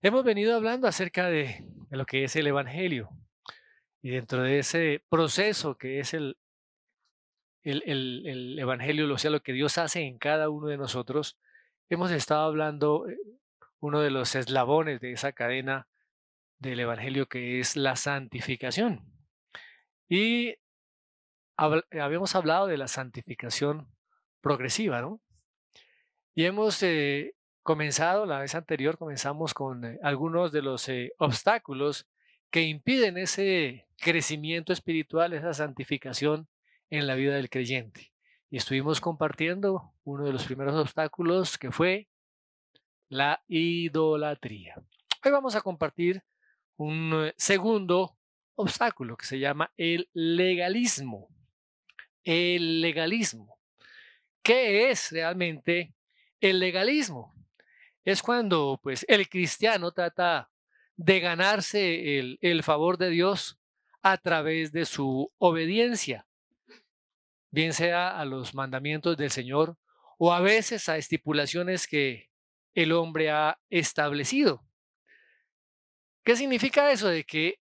Hemos venido hablando acerca de lo que es el Evangelio y dentro de ese proceso que es el Evangelio, o sea, lo que Dios hace en cada uno de nosotros, hemos estado hablando uno de los eslabones de esa cadena del Evangelio que es la santificación. Y habíamos hablado de la santificación progresiva, ¿no? Y hemos comenzado, la vez anterior comenzamos con algunos de los obstáculos que impiden ese crecimiento espiritual, esa santificación en la vida del creyente. Y estuvimos compartiendo uno de los primeros obstáculos que fue la idolatría. Hoy vamos a compartir un segundo obstáculo que se llama el legalismo. El legalismo. ¿Qué es realmente el legalismo? Es cuando pues el cristiano trata de ganarse el favor de Dios a través de su obediencia, bien sea a los mandamientos del Señor o a veces a estipulaciones que el hombre ha establecido. ¿Qué significa eso? De que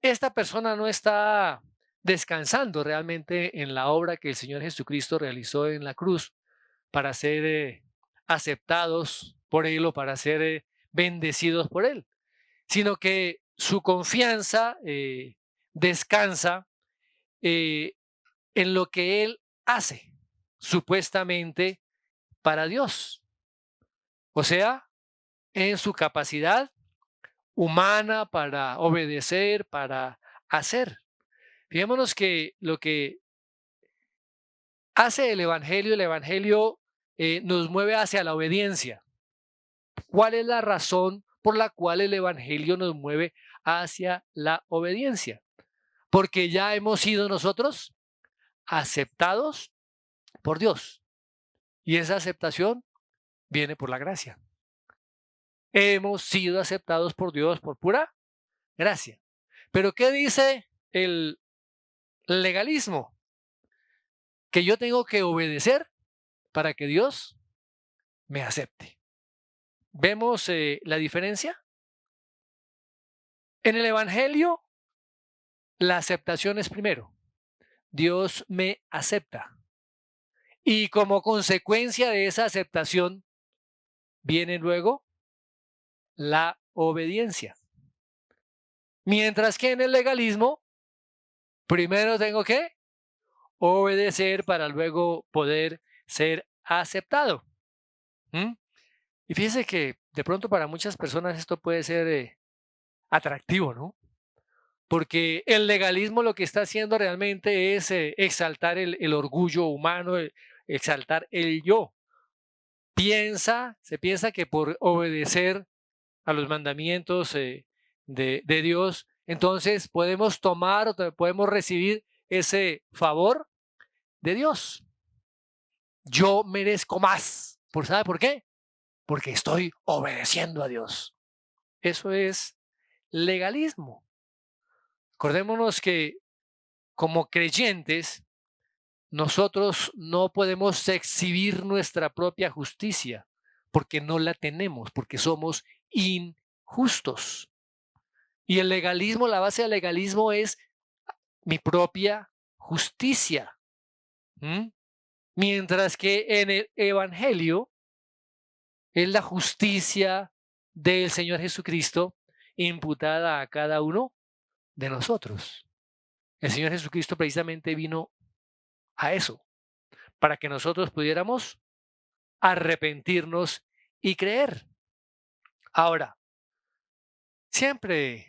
esta persona no está descansando realmente en la obra que el Señor Jesucristo realizó en la cruz para ser aceptados por Él o para ser bendecidos por Él, sino que su confianza descansa eh, en lo que Él hace, supuestamente para Dios, o sea, en su capacidad humana para obedecer, para hacer. Fijémonos que lo que hace el Evangelio nos mueve hacia la obediencia. ¿Cuál es la razón por la cual el Evangelio nos mueve hacia la obediencia? Porque ya hemos sido nosotros aceptados por Dios y esa aceptación viene por la gracia. Hemos sido aceptados por Dios por pura gracia. Pero ¿qué dice el legalismo? Que yo tengo que obedecer para que Dios me acepte. ¿Vemos la diferencia? En el Evangelio, la aceptación es primero. Dios me acepta. Y como consecuencia de esa aceptación viene luego la obediencia. Mientras que en el legalismo, primero tengo que obedecer para luego poder ser aceptado. ¿Mm? Y fíjese que de pronto para muchas personas esto puede ser atractivo, ¿no? Porque el legalismo lo que está haciendo realmente es exaltar el orgullo humano, exaltar el yo. Se piensa que por obedecer a los mandamientos de Dios, entonces podemos tomar o podemos recibir ese favor de Dios. Yo merezco más. ¿Sabe por qué? Porque estoy obedeciendo a Dios. Eso es legalismo. Acordémonos que como creyentes, nosotros no podemos exhibir nuestra propia justicia porque no la tenemos, porque somos injustos. Y el legalismo, la base del legalismo es mi propia justicia. ¿Mm? Mientras que en el Evangelio es la justicia del Señor Jesucristo imputada a cada uno de nosotros. El Señor Jesucristo precisamente vino a eso, para que nosotros pudiéramos arrepentirnos y creer. Ahora, siempre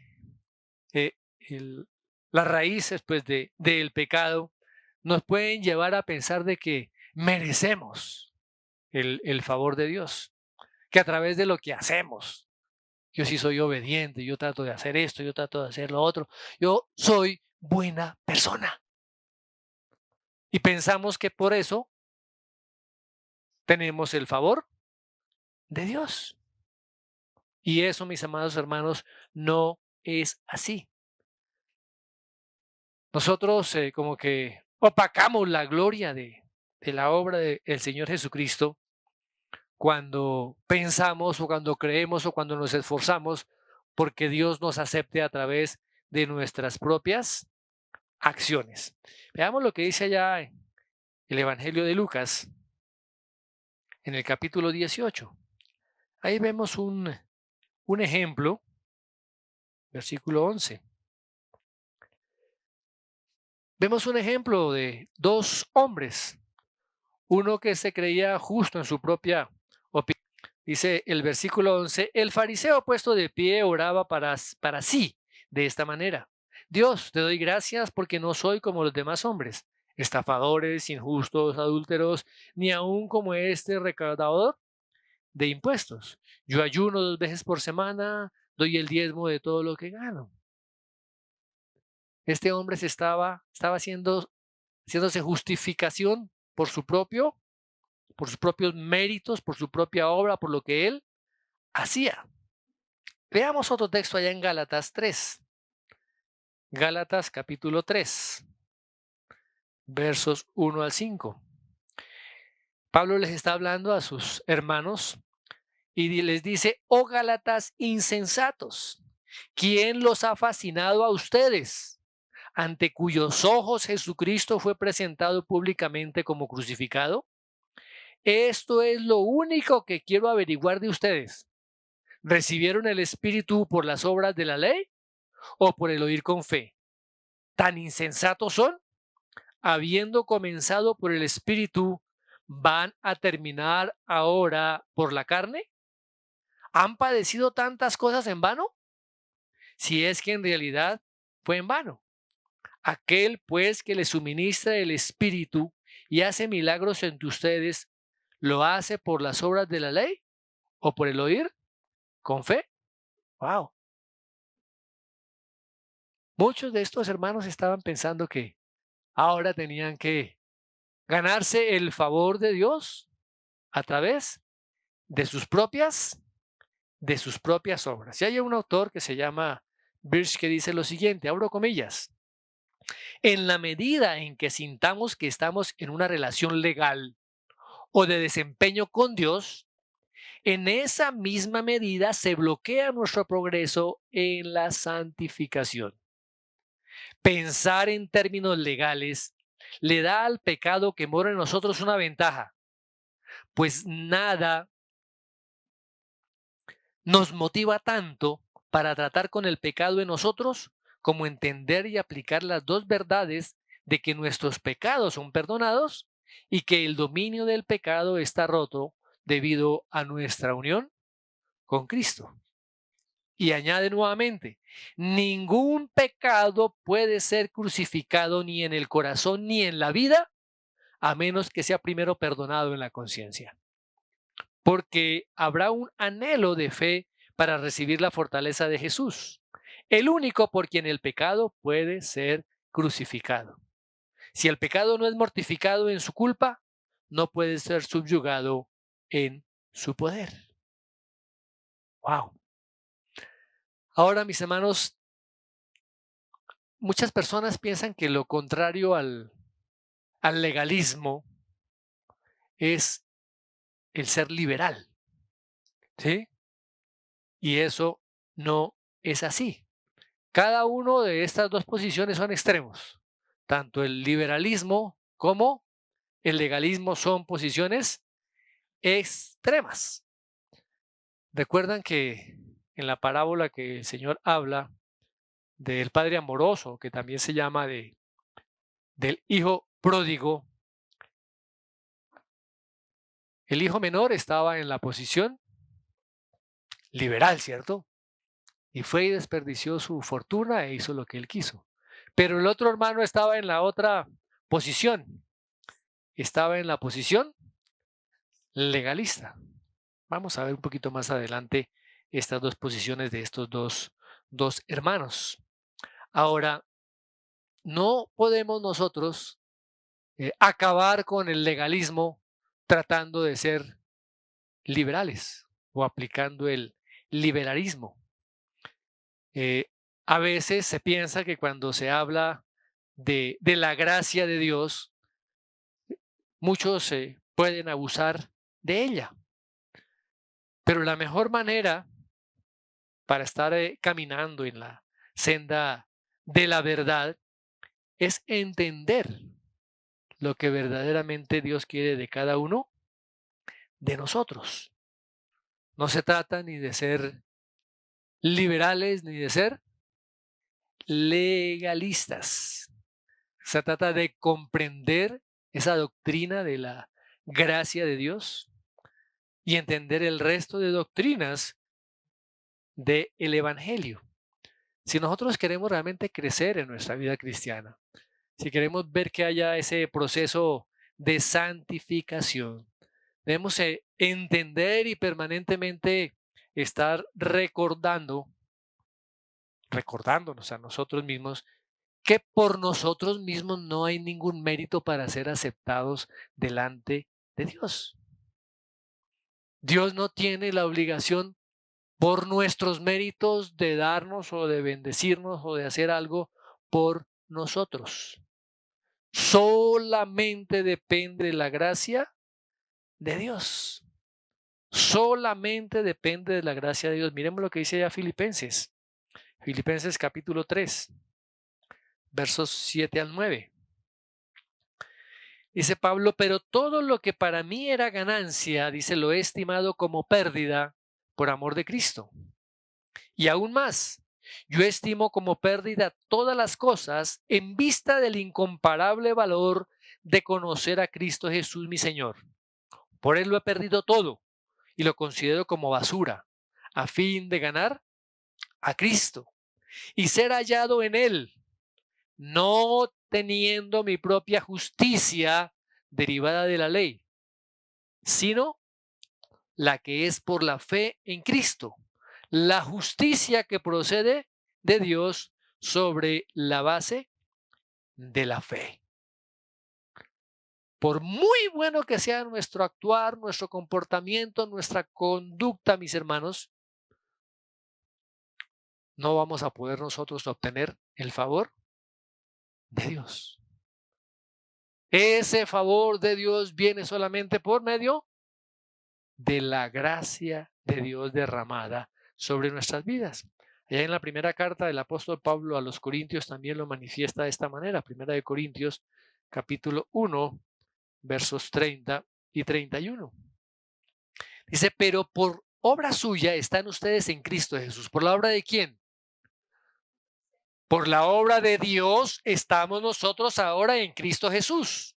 eh, el- las raíces pues, del pecado nos pueden llevar a pensar de que merecemos el favor de Dios, que a través de lo que hacemos, yo sí soy obediente, yo trato de hacer esto, yo trato de hacer lo otro, yo soy buena persona. Y pensamos que por eso tenemos el favor de Dios. Y eso, mis amados hermanos, no es así. Nosotros como que opacamos la gloria de la obra del Señor Jesucristo cuando pensamos o cuando creemos o cuando nos esforzamos porque Dios nos acepte a través de nuestras propias acciones. Veamos lo que dice allá el Evangelio de Lucas en el capítulo 18. Ahí vemos un ejemplo, versículo 11. Vemos un ejemplo de dos hombres, uno que se creía justo en su propia opinión. Dice el versículo 11, el fariseo puesto de pie oraba para sí de esta manera. Dios, te doy gracias porque no soy como los demás hombres, estafadores, injustos, adúlteros, ni aun como este recaudador de impuestos. Yo ayuno 2 veces por semana, doy el diezmo de todo lo que gano. Este hombre estaba haciéndose justificación por sus propios méritos, por su propia obra, por lo que él hacía. Veamos otro texto allá en Gálatas 3. Gálatas capítulo 3, versos 1 al 5. Pablo les está hablando a sus hermanos y les dice, oh Gálatas insensatos, ¿quién los ha fascinado a ustedes? Ante cuyos ojos Jesucristo fue presentado públicamente como crucificado. Esto es lo único que quiero averiguar de ustedes. ¿Recibieron el Espíritu por las obras de la ley o por el oír con fe? ¿Tan insensatos son? Habiendo comenzado por el Espíritu, ¿van a terminar ahora por la carne? ¿Han padecido tantas cosas en vano? Si es que en realidad fue en vano. Aquel pues que les suministra el Espíritu y hace milagros entre ustedes, ¿lo hace por las obras de la ley o por el oír con fe? Wow. Muchos de estos hermanos estaban pensando que ahora tenían que ganarse el favor de Dios a través de de sus propias obras. Y hay un autor que se llama Birch que dice lo siguiente, abro comillas, en la medida en que sintamos que estamos en una relación legal o de desempeño con Dios, en esa misma medida se bloquea nuestro progreso en la santificación. Pensar en términos legales le da al pecado que mora en nosotros una ventaja, pues nada nos motiva tanto para tratar con el pecado en nosotros como entender y aplicar las dos verdades de que nuestros pecados son perdonados y que el dominio del pecado está roto debido a nuestra unión con Cristo. Y añade nuevamente, ningún pecado puede ser crucificado ni en el corazón ni en la vida, a menos que sea primero perdonado en la conciencia. Porque habrá un anhelo de fe para recibir la fortaleza de Jesús, el único por quien el pecado puede ser crucificado. Si el pecado no es mortificado en su culpa, no puede ser subyugado en su poder. Wow. Ahora, mis hermanos, muchas personas piensan que lo contrario al legalismo es el ser liberal, ¿sí? Y eso no es así. Cada uno de estas dos posiciones son extremos. Tanto el liberalismo como el legalismo son posiciones extremas. Recuerdan que en la parábola que el Señor habla del padre amoroso, que también se llama del hijo pródigo, el hijo menor estaba en la posición liberal, ¿cierto? Y fue y desperdició su fortuna e hizo lo que él quiso. Pero el otro hermano estaba en la otra posición, estaba en la posición legalista. Vamos a ver un poquito más adelante estas dos posiciones de estos dos hermanos. Ahora, no podemos nosotros acabar con el legalismo tratando de ser liberales o aplicando el liberalismo. A veces se piensa que cuando se habla de la gracia de Dios, muchos pueden abusar de ella. Pero la mejor manera para estar caminando en la senda de la verdad es entender lo que verdaderamente Dios quiere de cada uno de nosotros. No se trata ni de ser liberales ni de ser legalistas. Se trata de comprender esa doctrina de la gracia de Dios y entender el resto de doctrinas del Evangelio. Si nosotros queremos realmente crecer en nuestra vida cristiana, si queremos ver que haya ese proceso de santificación, debemos entender y permanentemente estar recordándonos a nosotros mismos que por nosotros mismos no hay ningún mérito para ser aceptados delante de Dios. Dios no tiene la obligación por nuestros méritos de darnos o de bendecirnos o de hacer algo por nosotros. Solamente depende de la gracia de Dios. Solamente depende de la gracia de Dios. Miremos lo que dice ya Filipenses. Filipenses capítulo 3, versos 7 al 9. Dice Pablo, pero todo lo que para mí era ganancia, dice, lo he estimado como pérdida por amor de Cristo. Y aún más, yo estimo como pérdida todas las cosas en vista del incomparable valor de conocer a Cristo Jesús mi Señor. Por él lo he perdido todo y lo considero como basura, a fin de ganar a Cristo y ser hallado en él, no teniendo mi propia justicia derivada de la ley, sino la que es por la fe en Cristo, la justicia que procede de Dios sobre la base de la fe. Por muy bueno que sea nuestro actuar, nuestro comportamiento, nuestra conducta, mis hermanos, no vamos a poder nosotros obtener el favor de Dios. Ese favor de Dios viene solamente por medio de la gracia de Dios derramada sobre nuestras vidas. Allá en la primera carta del apóstol Pablo a los Corintios también lo manifiesta de esta manera. Primera de Corintios, capítulo 1, versos 30 y 31. Dice, pero por obra suya están ustedes en Cristo Jesús. ¿Por la obra de quién? Por la obra de Dios estamos nosotros ahora en Cristo Jesús,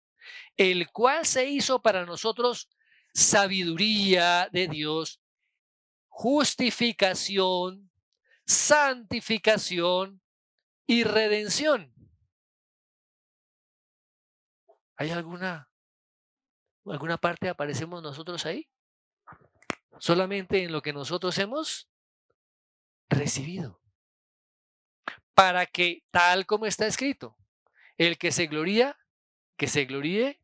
el cual se hizo para nosotros sabiduría de Dios, justificación, santificación y redención. ¿Hay alguna parte aparecemos nosotros ahí? Solamente en lo que nosotros hemos recibido. Para que, tal como está escrito, el que se gloría, que se gloríe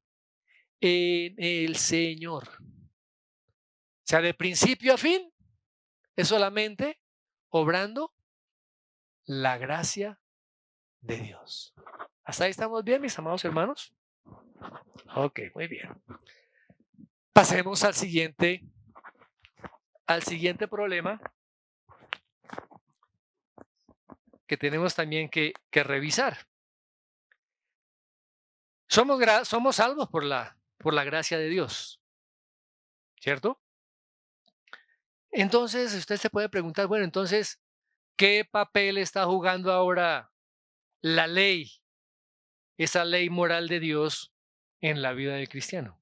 en el Señor. O sea, de principio a fin, es solamente obrando la gracia de Dios. ¿Hasta ahí estamos bien, mis amados hermanos? Ok, muy bien. Pasemos al siguiente problema que tenemos también que revisar. Somos salvos por la gracia de Dios, ¿cierto? Entonces, usted se puede preguntar, bueno, entonces, ¿qué papel está jugando ahora la ley, esa ley moral de Dios en la vida del cristiano?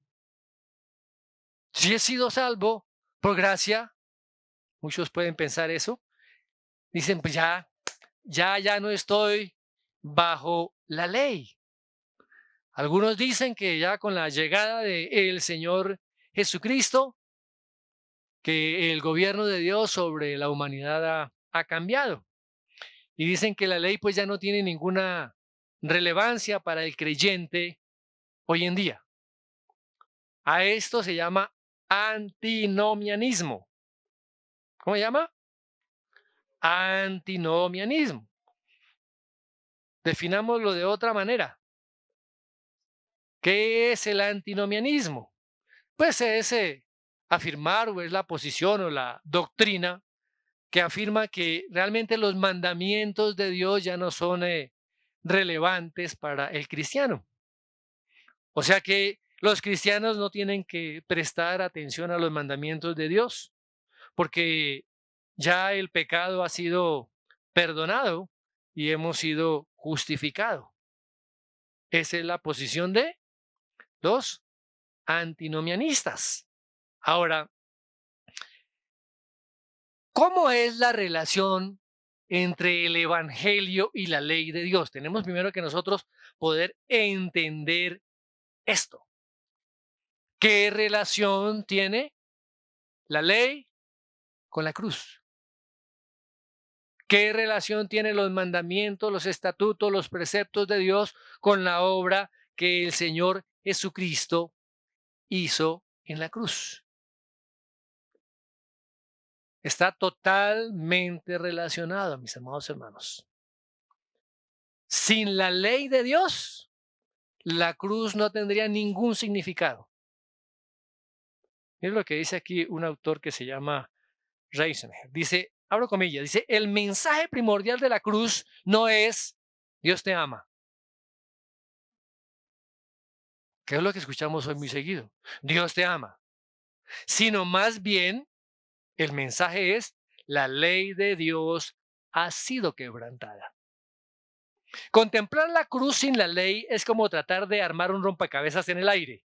Si he sido salvo por gracia, muchos pueden pensar eso, dicen, pues ya no estoy bajo la ley. Algunos dicen que ya con la llegada del Señor Jesucristo, que el gobierno de Dios sobre la humanidad ha cambiado. Y dicen que la ley pues ya no tiene ninguna relevancia para el creyente hoy en día. A esto se llama antinomianismo. ¿Cómo se llama? Antinomianismo. Definámoslo de otra manera. ¿Qué es el antinomianismo? Pues es afirmar o es la posición o la doctrina que afirma que realmente los mandamientos de Dios ya no son relevantes para el cristiano. O sea que los cristianos no tienen que prestar atención a los mandamientos de Dios, porque ya el pecado ha sido perdonado y hemos sido justificados. Esa es la posición de los antinomianistas. Ahora, ¿cómo es la relación entre el Evangelio y la ley de Dios? Tenemos primero que nosotros poder entender esto. ¿Qué relación tiene la ley con la cruz? ¿Qué relación tienen los mandamientos, los estatutos, los preceptos de Dios con la obra que el Señor Jesucristo hizo en la cruz? Está totalmente relacionado, mis amados hermanos. Sin la ley de Dios, la cruz no tendría ningún significado. Es lo que dice aquí un autor que se llama Reisenberg. Dice, abro comillas, dice, el mensaje primordial de la cruz no es Dios te ama, que es lo que escuchamos hoy muy seguido. Dios te ama. Sino más bien, el mensaje es la ley de Dios ha sido quebrantada. Contemplar la cruz sin la ley es como tratar de armar un rompecabezas en el aire.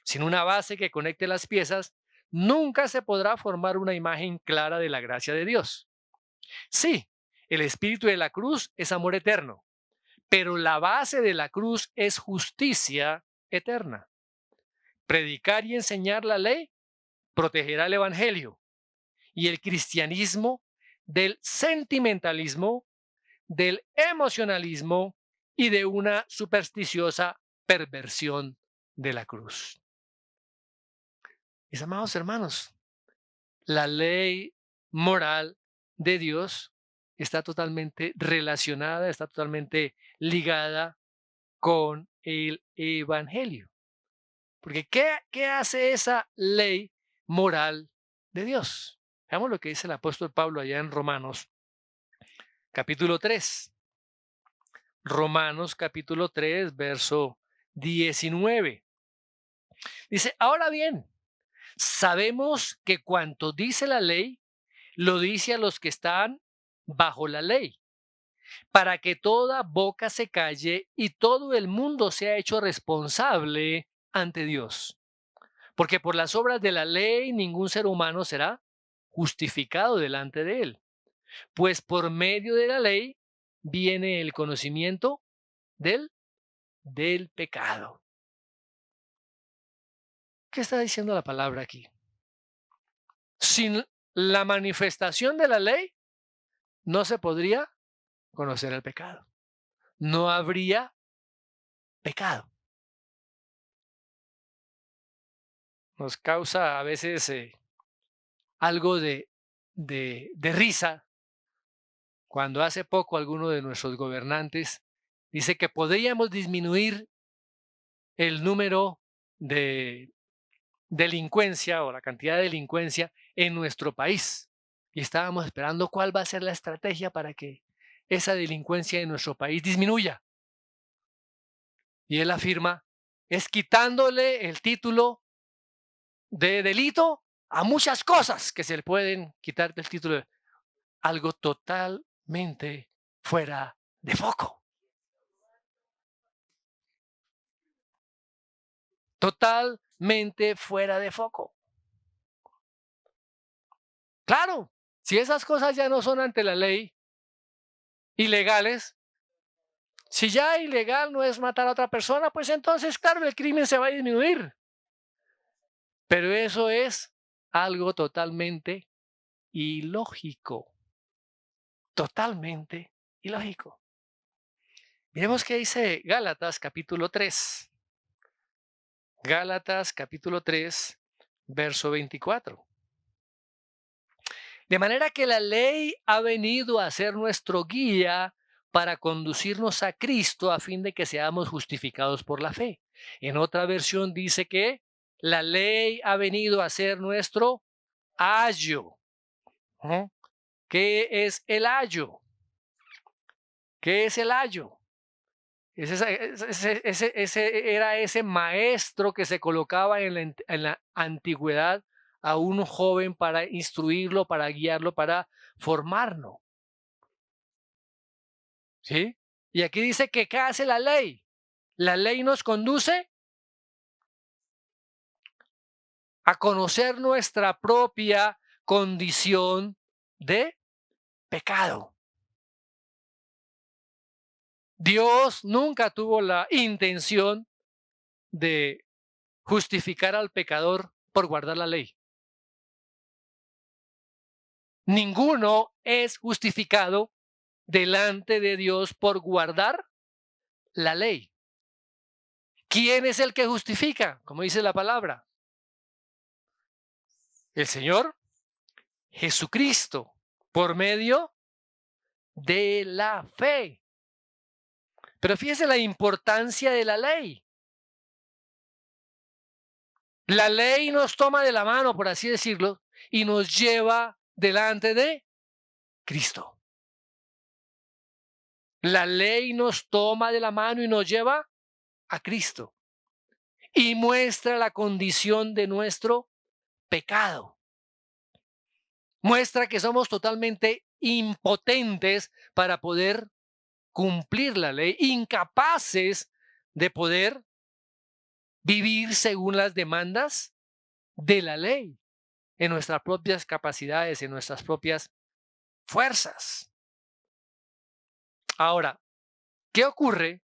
Sin una base que conecte las piezas, nunca se podrá formar una imagen clara de la gracia de Dios. Sí, el espíritu de la cruz es amor eterno, pero la base de la cruz es justicia eterna. Predicar y enseñar la ley protegerá el evangelio y el cristianismo del sentimentalismo, del emocionalismo y de una supersticiosa perversión de la cruz. Mis amados hermanos, la ley moral de Dios está totalmente relacionada, está totalmente ligada con el Evangelio. Porque ¿qué hace esa ley moral de Dios? Veamos lo que dice el apóstol Pablo allá en Romanos, capítulo 3. Romanos, capítulo 3, verso 19. Dice, ahora bien, sabemos que cuanto dice la ley, lo dice a los que están bajo la ley, para que toda boca se calle y todo el mundo sea hecho responsable ante Dios. Porque por las obras de la ley ningún ser humano será justificado delante de él, pues por medio de la ley viene el conocimiento del pecado. ¿Qué está diciendo la palabra aquí? Sin la manifestación de la ley, no se podría conocer el pecado. No habría pecado. Nos causa a veces algo de risa cuando hace poco alguno de nuestros gobernantes dice que podríamos disminuir el número de delincuencia o la cantidad de delincuencia en nuestro país. Y estábamos esperando cuál va a ser la estrategia para que esa delincuencia en nuestro país disminuya. Y él afirma, es quitándole el título de delito a muchas cosas que se le pueden quitar del título de algo totalmente fuera de foco. Totalmente fuera de foco. Claro, si esas cosas ya no son ante la ley ilegales, si ya ilegal no es matar a otra persona, pues entonces, claro, el crimen se va a disminuir. Pero eso es algo totalmente ilógico. Totalmente ilógico. Miremos qué dice Gálatas capítulo 3. Gálatas capítulo 3, verso 24. De manera que la ley ha venido a ser nuestro guía para conducirnos a Cristo a fin de que seamos justificados por la fe. En otra versión dice que La ley ha venido a ser nuestro ayo. ¿Mm? ¿Qué es el ayo? ¿Qué es el ayo? Ese era ese maestro que se colocaba en la antigüedad a un joven para instruirlo, para guiarlo, para formarlo. ¿Sí? Y aquí dice que ¿qué hace la ley? La ley nos conduce a conocer nuestra propia condición de pecado. Dios nunca tuvo la intención de justificar al pecador por guardar la ley. Ninguno es justificado delante de Dios por guardar la ley. ¿Quién es el que justifica? Como dice la palabra. El Señor Jesucristo, por medio de la fe. Pero fíjese la importancia de la ley. La ley nos toma de la mano, por así decirlo, y nos lleva delante de Cristo. La ley nos toma de la mano y nos lleva a Cristo y muestra la condición de nuestro pecado. Muestra que somos totalmente impotentes para poder cumplir la ley, incapaces de poder vivir según las demandas de la ley, en nuestras propias capacidades, en nuestras propias fuerzas. Ahora, ¿qué ocurre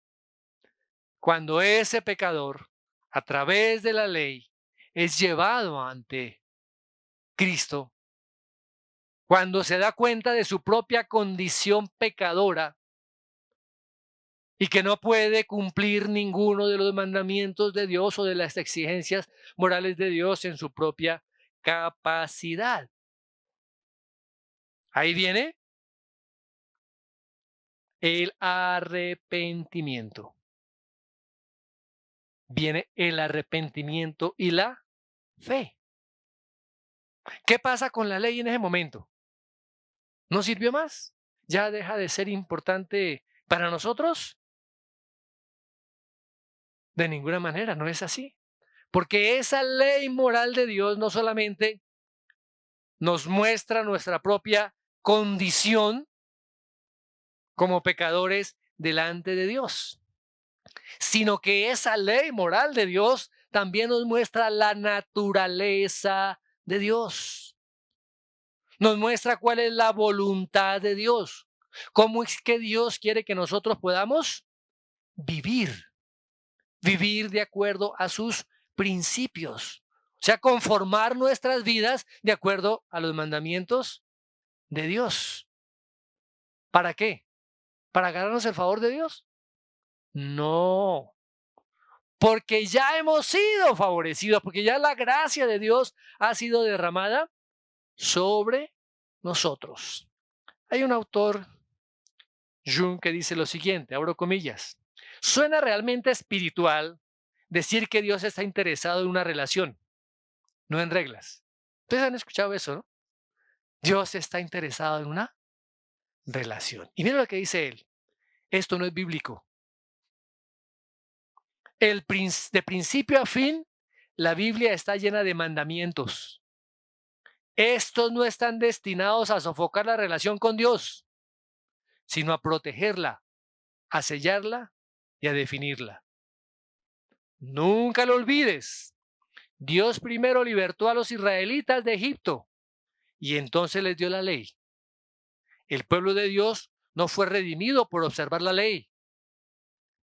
cuando ese pecador, a través de la ley, es llevado ante Cristo? Cuando se da cuenta de su propia condición pecadora y que no puede cumplir ninguno de los mandamientos de Dios o de las exigencias morales de Dios en su propia capacidad. Ahí viene el arrepentimiento. Viene el arrepentimiento y la fe. ¿Qué pasa con la ley en ese momento? ¿No sirvió más? ¿Ya deja de ser importante para nosotros? De ninguna manera, no es así. Porque esa ley moral de Dios no solamente nos muestra nuestra propia condición como pecadores delante de Dios, sino que esa ley moral de Dios también nos muestra la naturaleza de Dios. Nos muestra cuál es la voluntad de Dios. ¿Cómo es que Dios quiere que nosotros podamos vivir? Vivir de acuerdo a sus principios. O sea, conformar nuestras vidas de acuerdo a los mandamientos de Dios. ¿Para qué? ¿Para ganarnos el favor de Dios? No, porque ya hemos sido favorecidos, porque ya la gracia de Dios ha sido derramada sobre nosotros. Hay un autor, Jung, que dice lo siguiente, abro comillas: suena realmente espiritual decir que Dios está interesado en una relación, no en reglas. Ustedes han escuchado eso, ¿no? Dios está interesado en una relación. Y mira lo que dice él. Esto no es bíblico. De principio a fin, la Biblia está llena de mandamientos. Estos no están destinados a sofocar la relación con Dios, sino a protegerla, a sellarla y a definirla. Nunca lo olvides. Dios primero libertó a los israelitas de Egipto y entonces les dio la ley. El pueblo de Dios no fue redimido por observar la ley,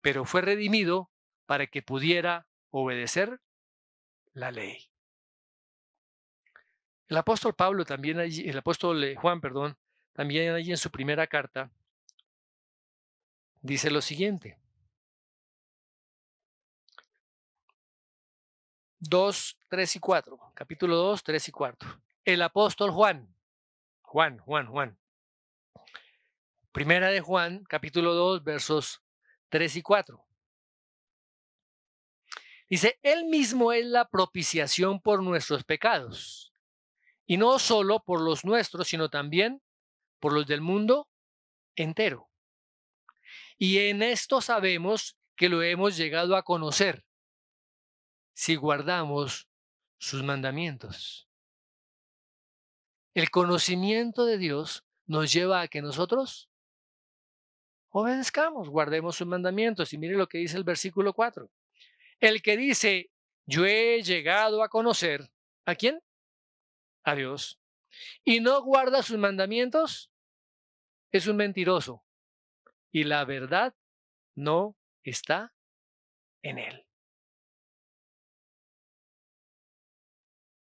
pero fue redimido para que pudiera obedecer la ley. El apóstol Pablo también allí, el apóstol Juan, perdón, también allí en su primera carta dice lo siguiente: 2, 3 y 4, capítulo 2, 3 y 4. El apóstol Juan. Primera de Juan, capítulo 2, versos 3 y 4. Dice, Él mismo es la propiciación por nuestros pecados. Y no solo por los nuestros, sino también por los del mundo entero. Y en esto sabemos que lo hemos llegado a conocer si guardamos sus mandamientos. El conocimiento de Dios nos lleva a que nosotros obedezcamos, guardemos sus mandamientos. Y mire lo que dice el versículo 4. El que dice, yo he llegado a conocer, ¿a quién? A Dios. Y no guarda sus mandamientos, es un mentiroso. Y la verdad no está en él.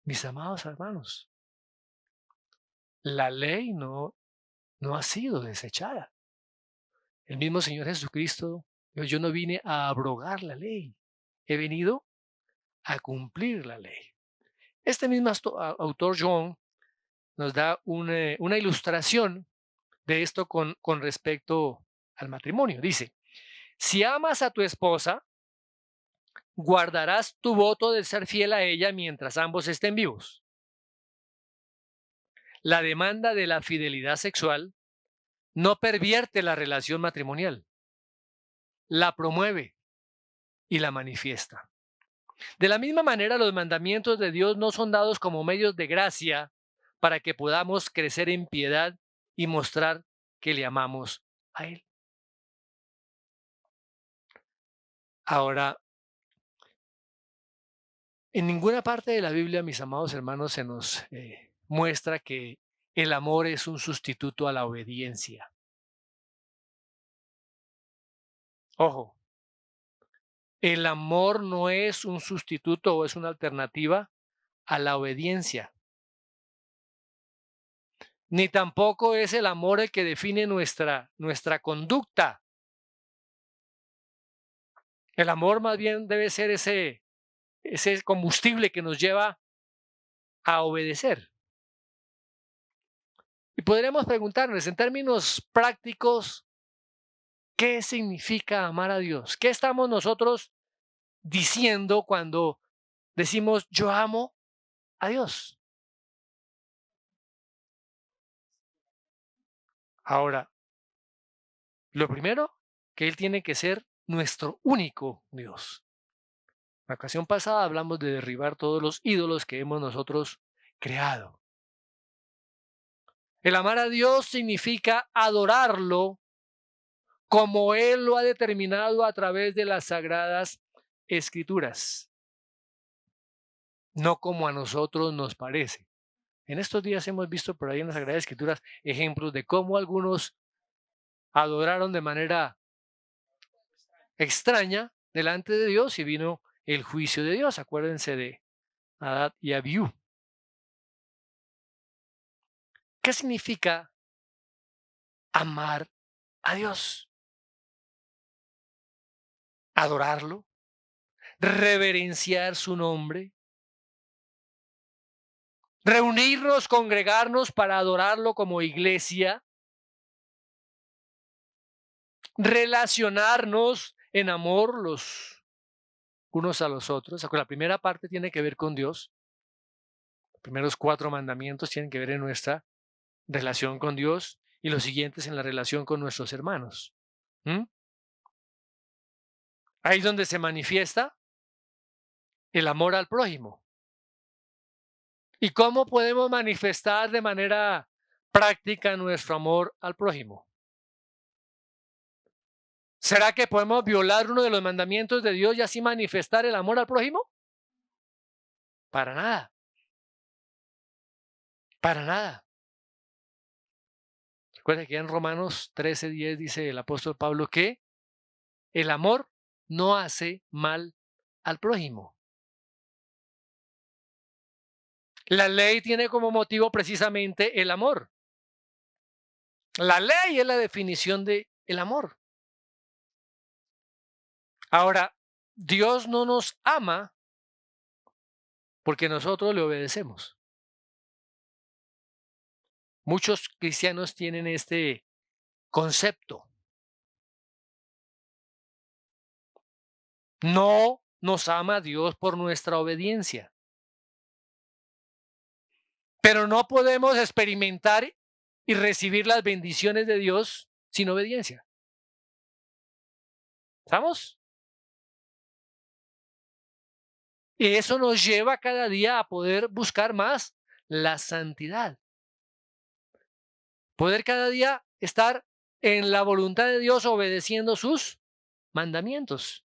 Mis amados hermanos, la ley no ha sido desechada. El mismo Señor Jesucristo, yo no vine a abrogar la ley, he venido a cumplir la ley. Este mismo autor John nos da una ilustración de esto con respecto al matrimonio. Dice, si amas a tu esposa, guardarás tu voto de ser fiel a ella mientras ambos estén vivos. La demanda de la fidelidad sexual no pervierte la relación matrimonial, la promueve y la manifiesta. De la misma manera, los mandamientos de Dios no son dados como medios de gracia para que podamos crecer en piedad y mostrar que le amamos a Él. Ahora, en ninguna parte de la Biblia, mis amados hermanos, se nos muestra que el amor es un sustituto a la obediencia. Ojo, el amor no es un sustituto o es una alternativa a la obediencia. Ni tampoco es el amor el que define nuestra conducta. El amor más bien debe ser ese combustible que nos lleva a obedecer. Y podremos preguntarnos en términos prácticos, ¿qué significa amar a Dios? ¿Qué estamos nosotros diciendo cuando decimos yo amo a Dios? Ahora, lo primero, que Él tiene que ser nuestro único Dios. La ocasión pasada hablamos de derribar todos los ídolos que hemos nosotros creado. El amar a Dios significa adorarlo como Él lo ha determinado a través de las sagradas escrituras, no como a nosotros nos parece. En estos días hemos visto por ahí en las sagradas escrituras ejemplos de cómo algunos adoraron de manera extraña delante de Dios y vino el juicio de Dios. Acuérdense de Nadab y Abiú. ¿Qué significa amar a Dios? Adorarlo, reverenciar su nombre, reunirnos, congregarnos para adorarlo como iglesia, relacionarnos en amor los unos a los otros. La primera parte tiene que ver con Dios. Los primeros 4 mandamientos tienen que ver en nuestra relación con Dios y los siguientes en la relación con nuestros hermanos. ¿Mm? Ahí es donde se manifiesta el amor al prójimo. ¿Y cómo podemos manifestar de manera práctica nuestro amor al prójimo? ¿Será que podemos violar uno de los mandamientos de Dios y así manifestar el amor al prójimo? Para nada. Para nada. Recuerda que en Romanos 13:10 dice el apóstol Pablo que el amor no hace mal al prójimo. La ley tiene como motivo precisamente el amor. La ley es la definición de el amor. Ahora, Dios no nos ama porque nosotros le obedecemos. Muchos cristianos tienen este concepto. No nos ama Dios por nuestra obediencia. Pero no podemos experimentar y recibir las bendiciones de Dios sin obediencia. ¿Estamos? Y eso nos lleva cada día a poder buscar más la santidad. Poder cada día estar en la voluntad de Dios obedeciendo sus mandamientos.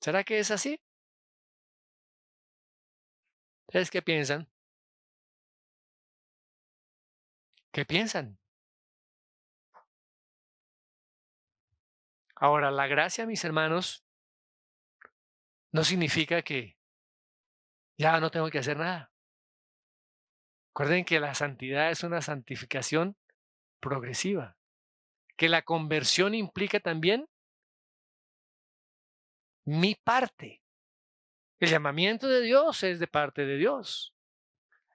¿Será que es así? ¿Ustedes qué piensan? ¿Qué piensan? Ahora, la gracia, mis hermanos, no significa que ya no tengo que hacer nada. Recuerden que la santidad es una santificación progresiva, que la conversión implica también mi parte. El llamamiento de Dios es de parte de Dios.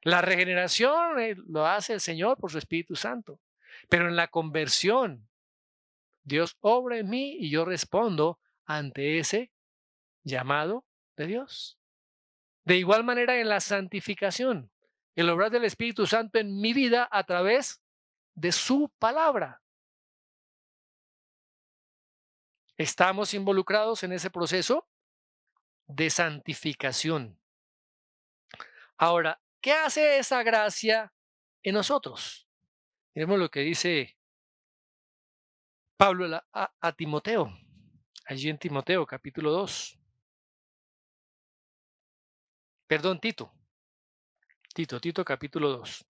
La regeneración lo hace el Señor por su Espíritu Santo. Pero en la conversión, Dios obra en mí y yo respondo ante ese llamado de Dios. De igual manera en la santificación, el obrar del Espíritu Santo en mi vida a través de su palabra. Estamos involucrados en ese proceso de santificación. Ahora, ¿qué hace esa gracia en nosotros? Miremos lo que dice Pablo a Timoteo, allí en Timoteo capítulo 2. Perdón, Tito capítulo 2.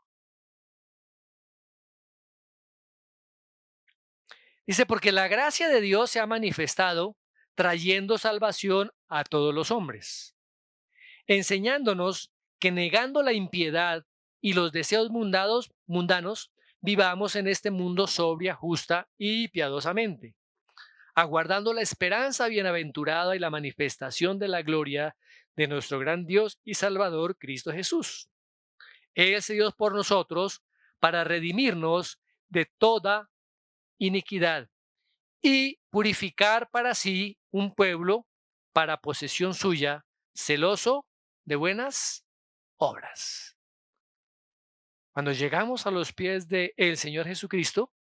Dice, porque la gracia de Dios se ha manifestado trayendo salvación a todos los hombres, enseñándonos que negando la impiedad y los deseos mundanos, vivamos en este mundo sobria, justa y piadosamente, aguardando la esperanza bienaventurada y la manifestación de la gloria de nuestro gran Dios y Salvador, Cristo Jesús. Él se dio por nosotros para redimirnos de toda iniquidad y purificar para sí un pueblo para posesión suya, celoso de buenas obras. Cuando llegamos a los pies del Señor Jesucristo,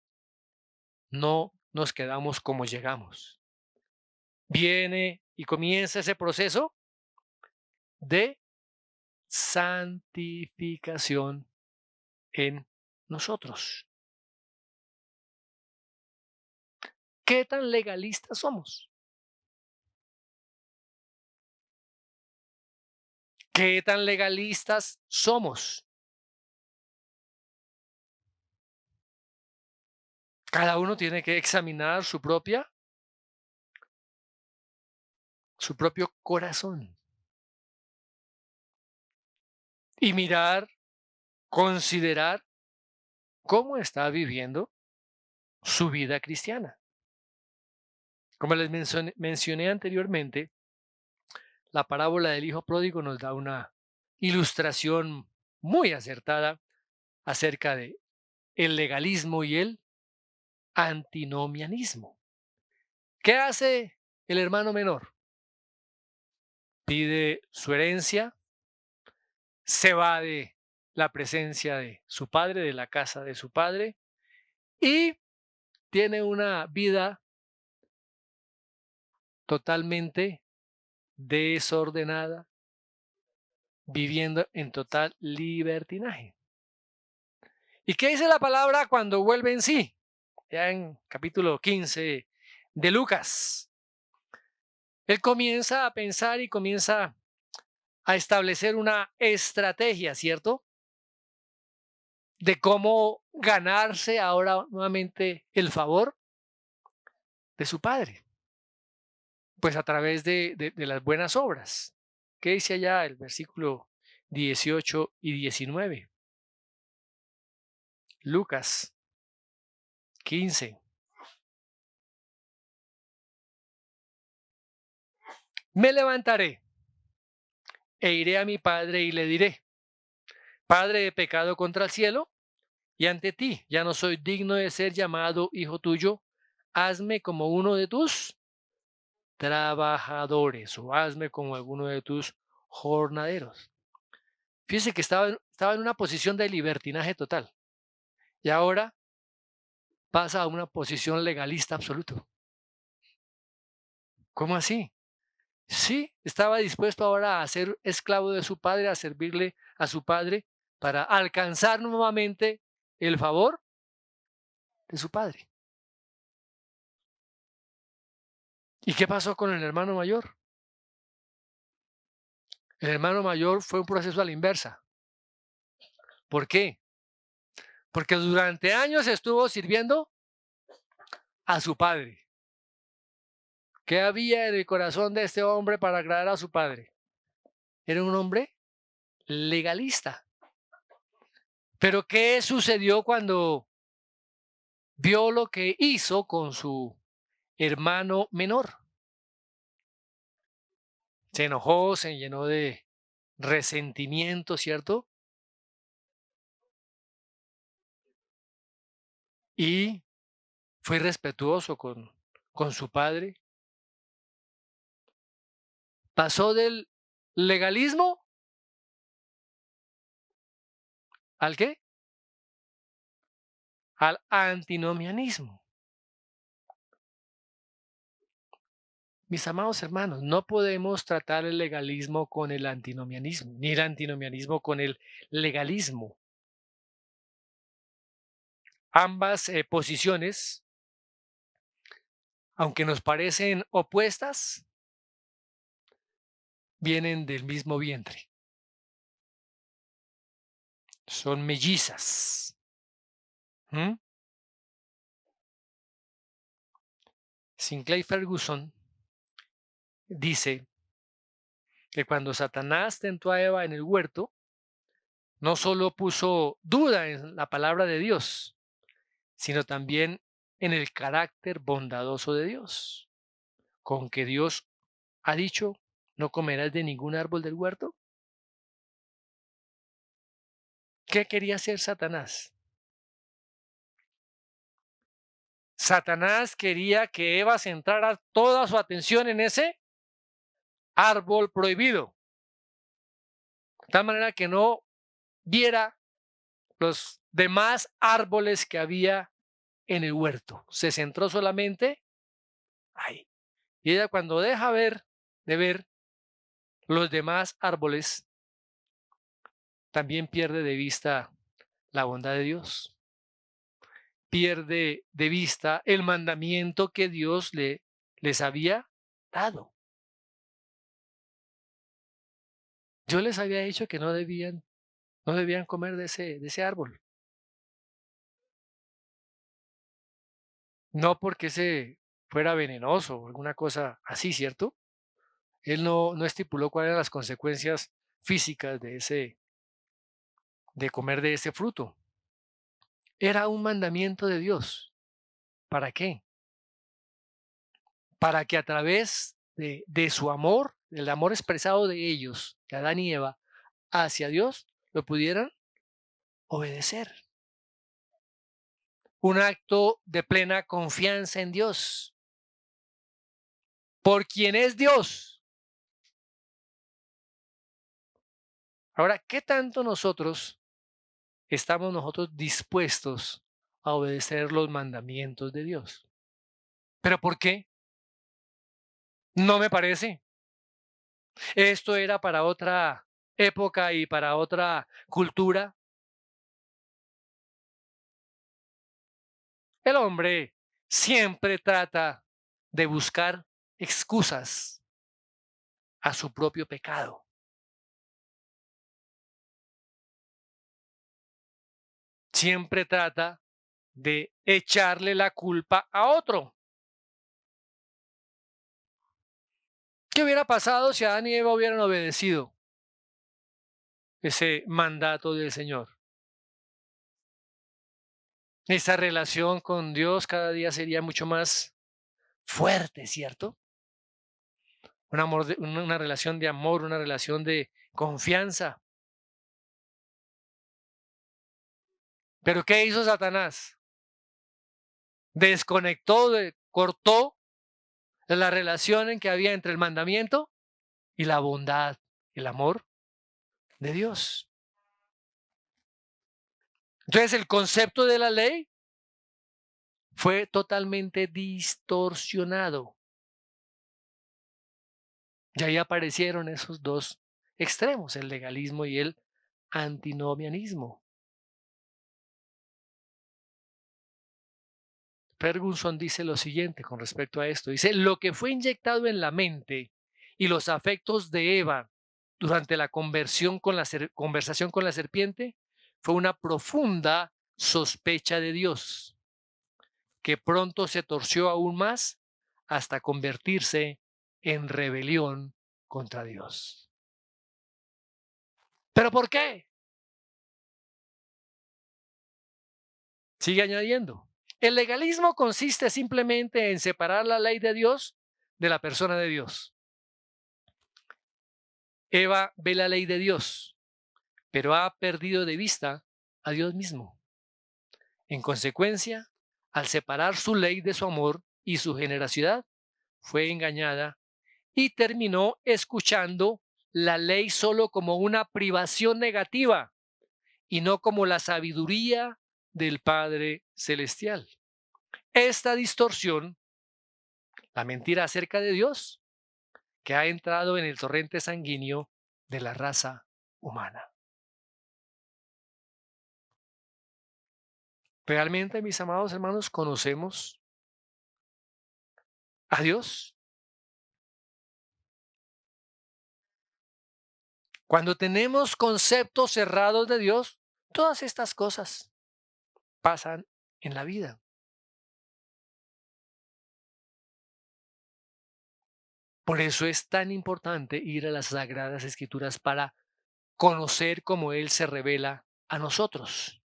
no nos quedamos como llegamos. Viene y comienza ese proceso de santificación en nosotros. ¿Qué tan legalistas somos? ¿Qué tan legalistas somos? Cada uno tiene que examinar su propio corazón y mirar, considerar cómo está viviendo su vida cristiana. Como les mencioné anteriormente, la parábola del hijo pródigo nos da una ilustración muy acertada acerca de el legalismo y el antinomianismo. ¿Qué hace el hermano menor? Pide su herencia, se va de la presencia de su padre, de la casa de su padre, y tiene una vida totalmente desordenada, viviendo en total libertinaje. ¿Y qué dice la palabra cuando vuelve en sí? Ya en capítulo 15 de Lucas. Él comienza a pensar y comienza a establecer una estrategia, ¿cierto? De cómo ganarse ahora nuevamente el favor de su padre. Pues a través de las buenas obras. ¿Qué dice allá el versículo 18 y 19? Lucas 15. Me levantaré e iré a mi padre y le diré, Padre, he pecado contra el cielo y ante ti, ya no soy digno de ser llamado hijo tuyo, hazme como uno de tus trabajadores, o hazme como alguno de tus jornaleros. Fíjese que estaba en una posición de libertinaje total y ahora pasa a una posición legalista absoluto. ¿Cómo así? Sí, estaba dispuesto ahora a ser esclavo de su padre, a servirle a su padre para alcanzar nuevamente el favor de su padre. ¿Y qué pasó con el hermano mayor? El hermano mayor fue un proceso a la inversa. ¿Por qué? Porque durante años estuvo sirviendo a su padre. ¿Qué había en el corazón de este hombre para agradar a su padre? Era un hombre legalista. Pero ¿qué sucedió cuando vio lo que hizo con su hermano menor? Se enojó, se llenó de resentimiento, ¿cierto? Y fue irrespetuoso con su padre. Pasó del legalismo ¿al qué? Al antinomianismo. Mis amados hermanos, no podemos tratar el legalismo con el antinomianismo, ni el antinomianismo con el legalismo. Ambas posiciones, aunque nos parecen opuestas, vienen del mismo vientre. Son mellizas. ¿Mm? Sinclair Ferguson dice que cuando Satanás tentó a Eva en el huerto, no solo puso duda en la palabra de Dios, sino también en el carácter bondadoso de Dios, con que Dios ha dicho, no comerás de ningún árbol del huerto. ¿Qué quería hacer Satanás? Satanás quería que Eva centrara toda su atención en ese árbol prohibido, de tal manera que no viera los demás árboles que había en el huerto. Se centró solamente ahí. Y ella cuando deja de ver los demás árboles, también pierde de vista la bondad de Dios. Pierde de vista el mandamiento que Dios les había dado. Yo les había dicho que no debían comer de ese árbol. No porque ese fuera venenoso o alguna cosa así, ¿cierto? Él no estipuló cuáles eran las consecuencias físicas de comer de ese fruto. Era un mandamiento de Dios. ¿Para qué? Para que a través de su amor, del amor expresado de ellos, de Adán y Eva, hacia Dios, lo pudieran obedecer. Un acto de plena confianza en Dios. Por quien es Dios. Ahora, ¿qué tanto estamos nosotros dispuestos a obedecer los mandamientos de Dios? ¿Pero por qué? No me parece. Esto era para otra época y para otra cultura. El hombre siempre trata de buscar excusas a su propio pecado. Siempre trata de echarle la culpa a otro. ¿Qué hubiera pasado si Adán y Eva hubieran obedecido ese mandato del Señor? Esa relación con Dios cada día sería mucho más fuerte, ¿cierto? Una relación de amor, una relación de confianza. Pero ¿qué hizo Satanás? Desconectó, cortó la relación en que había entre el mandamiento y la bondad, el amor de Dios. Entonces el concepto de la ley fue totalmente distorsionado. Y ahí aparecieron esos dos extremos, el legalismo y el antinomianismo. Ferguson dice lo siguiente con respecto a esto. Dice, lo que fue inyectado en la mente y los afectos de Eva durante la conversación con la serpiente fue una profunda sospecha de Dios, que pronto se torció aún más hasta convertirse en rebelión contra Dios. ¿Pero por qué? Sigue añadiendo. El legalismo consiste simplemente en separar la ley de Dios de la persona de Dios. Eva ve la ley de Dios, pero ha perdido de vista a Dios mismo. En consecuencia, al separar su ley de su amor y su generosidad, fue engañada y terminó escuchando la ley solo como una privación negativa y no como la sabiduría del Padre Celestial. Esta distorsión, la mentira acerca de Dios, que ha entrado en el torrente sanguíneo de la raza humana. Realmente, mis amados hermanos, conocemos a Dios. Cuando tenemos conceptos cerrados de Dios, todas estas cosas pasan en la vida. Por eso es tan importante ir a las Sagradas Escrituras para conocer cómo Él se revela a nosotros.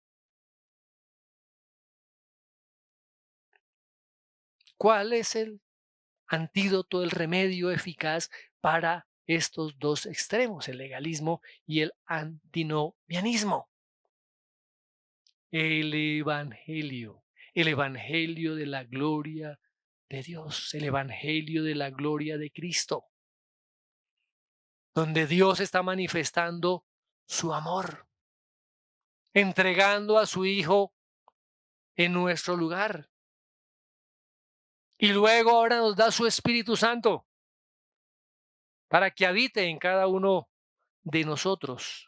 ¿Cuál es el antídoto, el remedio eficaz para estos dos extremos, el legalismo y el antinomianismo? El evangelio de la gloria de Dios, el evangelio de la gloria de Cristo, donde Dios está manifestando su amor, entregando a su Hijo en nuestro lugar. Y luego ahora nos da su Espíritu Santo para que habite en cada uno de nosotros,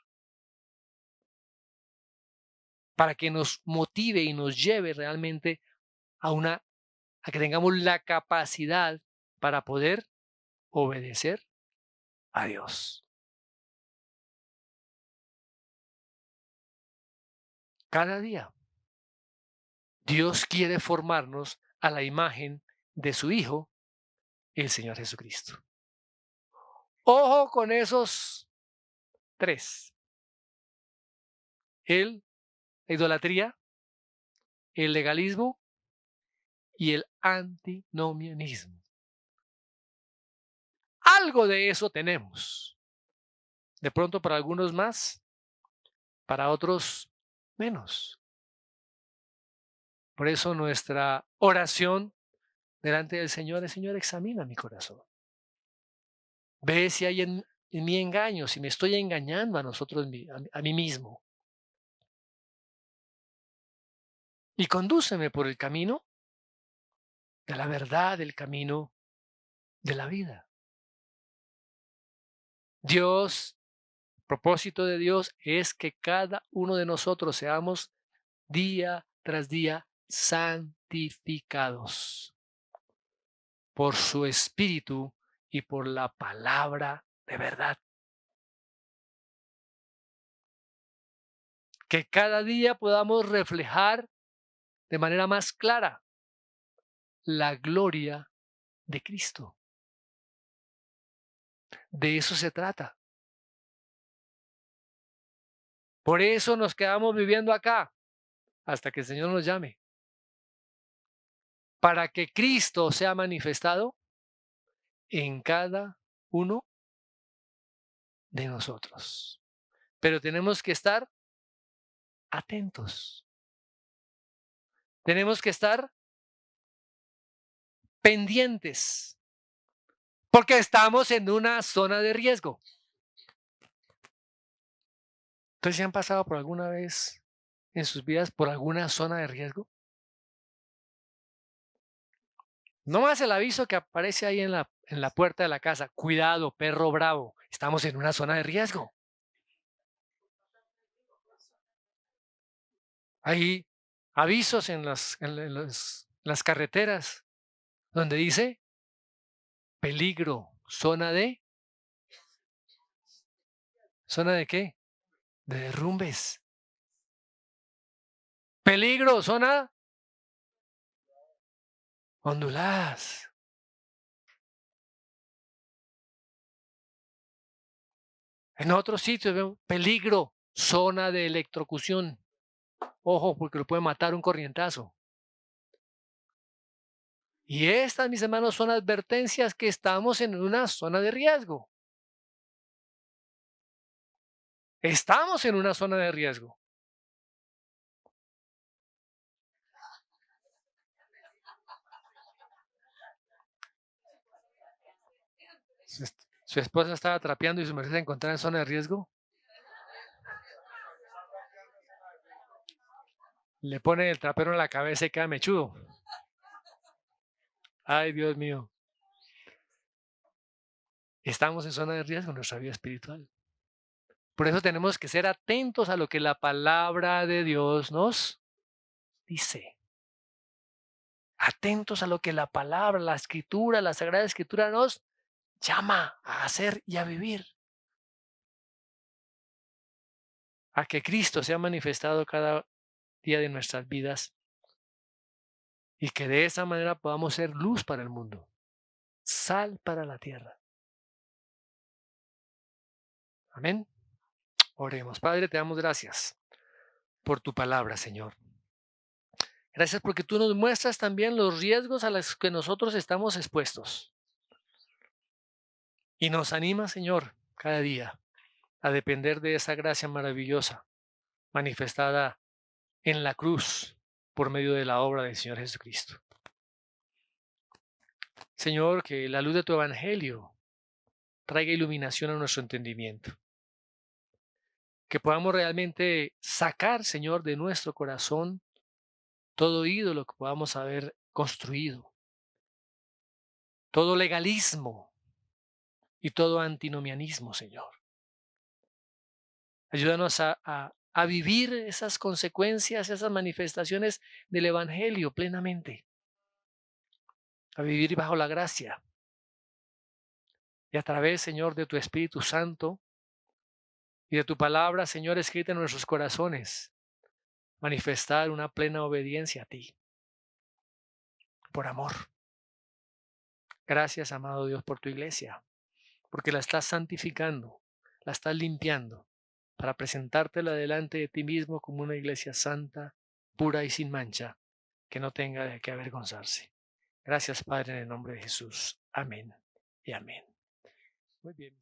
para que nos motive y nos lleve realmente a que tengamos la capacidad para poder obedecer a Dios. Cada día Dios quiere formarnos a la imagen de su Hijo, el Señor Jesucristo. Ojo con esos tres: la idolatría, el legalismo y el antinomianismo. Algo de eso tenemos. De pronto para algunos más, para otros menos. Por eso nuestra oración delante del Señor es: Señor, examina mi corazón. Ve si hay en mí engaño, si me estoy engañando a mí mismo. Y condúceme por el camino de la verdad, el camino de la vida. Dios, el propósito de Dios es que cada uno de nosotros seamos día tras día santificados por su Espíritu y por la palabra de verdad. Que cada día podamos reflejar de manera más clara la gloria de Cristo. De eso se trata. Por eso nos quedamos viviendo acá hasta que el Señor nos llame, para que Cristo sea manifestado en cada uno de nosotros. Pero tenemos que estar atentos. Tenemos que estar pendientes Porque estamos en una zona de riesgo. ¿Ustedes se han pasado por alguna vez en sus vidas por alguna zona de riesgo? No más el aviso que aparece ahí en la puerta de la casa. Cuidado, perro bravo. Estamos en una zona de riesgo. Hay avisos las carreteras donde dice peligro, ¿zona de qué? De derrumbes. Peligro, zona onduladas. En otros sitios veo peligro, zona de electrocución. Ojo, porque lo puede matar un corrientazo. Y estas, mis hermanos, son advertencias que estamos en una zona de riesgo. Estamos en una zona de riesgo. Su, su esposa estaba trapeando y su merced se encontraba en zona de riesgo. Le pone el trapero en la cabeza y queda mechudo. Ay, Dios mío. Estamos en zona de riesgo en nuestra vida espiritual. Por eso tenemos que ser atentos a lo que la palabra de Dios nos dice. Atentos a lo que la palabra, la escritura, la sagrada escritura nos llama a hacer y a vivir. A que Cristo sea manifestado cada día de nuestras vidas y que de esa manera podamos ser luz para el mundo, sal para la tierra. Amén. Oremos. Padre, te damos gracias por tu palabra, Señor. Gracias porque tú nos muestras también los riesgos a los que nosotros estamos expuestos. Y nos anima, Señor, cada día a depender de esa gracia maravillosa manifestada en la cruz por medio de la obra del Señor Jesucristo. Señor, que la luz de tu evangelio traiga iluminación a nuestro entendimiento. Que podamos realmente sacar, Señor, de nuestro corazón todo ídolo que podamos haber construido, todo legalismo y todo antinomianismo, Señor. Ayúdanos a vivir esas consecuencias, esas manifestaciones del Evangelio plenamente, a vivir bajo la gracia y a través, Señor, de tu Espíritu Santo y de tu palabra, Señor, escrita en nuestros corazones, manifestar una plena obediencia a ti, por amor. Gracias, amado Dios, por tu iglesia, porque la estás santificando, la estás limpiando, para presentártela delante de ti mismo como una iglesia santa, pura y sin mancha, que no tenga de qué avergonzarse. Gracias, Padre, en el nombre de Jesús. Amén y amén. Muy bien.